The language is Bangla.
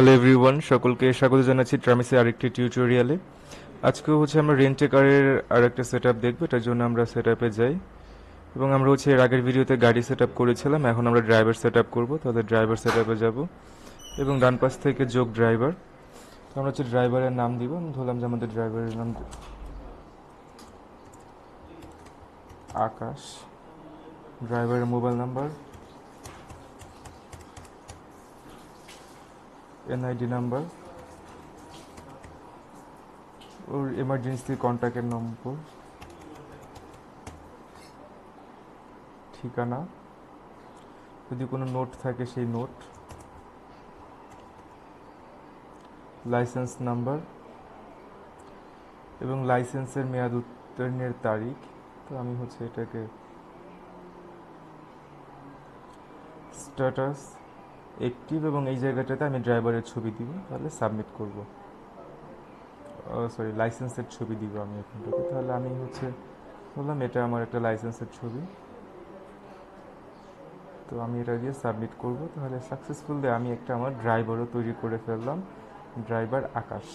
হ্যালো এভরিওয়ান, সকলকে স্বাগত জানাচ্ছি ট্রামিসের আরেকটি টিউটোরিয়ালে। আজকেও আমরা রেন্টে কারের আরেকটা সেটআপ দেখব। এটার জন্য আমরা সেটআপে যাই এবং আমরা এর আগের ভিডিওতে গাড়ি সেটআপ করেছিলাম। এখন আমরা ড্রাইভার সেটআপ করব। তাহলে ড্রাইভার সেটআপে যাব এবং ডান পাশ থেকে যোগ ড্রাইভার। তো আমরা ড্রাইভারের নাম দিব। ধরলাম যে আমাদের ড্রাইভারের নাম আকাশ। ড্রাইভারের মোবাইল নাম্বার, এনআইডি নাম্বার, ওর এমার্জেন্সি কন্ট্যাক্টের নম্বর, ঠিকানা, যদি কোনো নোট থাকে সেই নোট, লাইসেন্স নাম্বার এবং লাইসেন্সের মেয়াদ উত্তীর্ণের তারিখ। তো আমি এটাকে স্ট্যাটাস অ্যাক্টিভ এবং এই জায়গাটাতে আমি ড্রাইভারের ছবি দিব, তাহলে সাবমিট করব। সরি, লাইসেন্সের ছবি দিব আমি এখানটাতে। তাহলে আমি বললাম এটা আমার একটা লাইসেন্সের ছবি। তো আমি এটা দিয়ে সাবমিট করব। তাহলে সাকসেসফুলি আমি একটা আমার ড্রাইভারও তৈরি করে ফেললাম, ড্রাইভার আকাশ।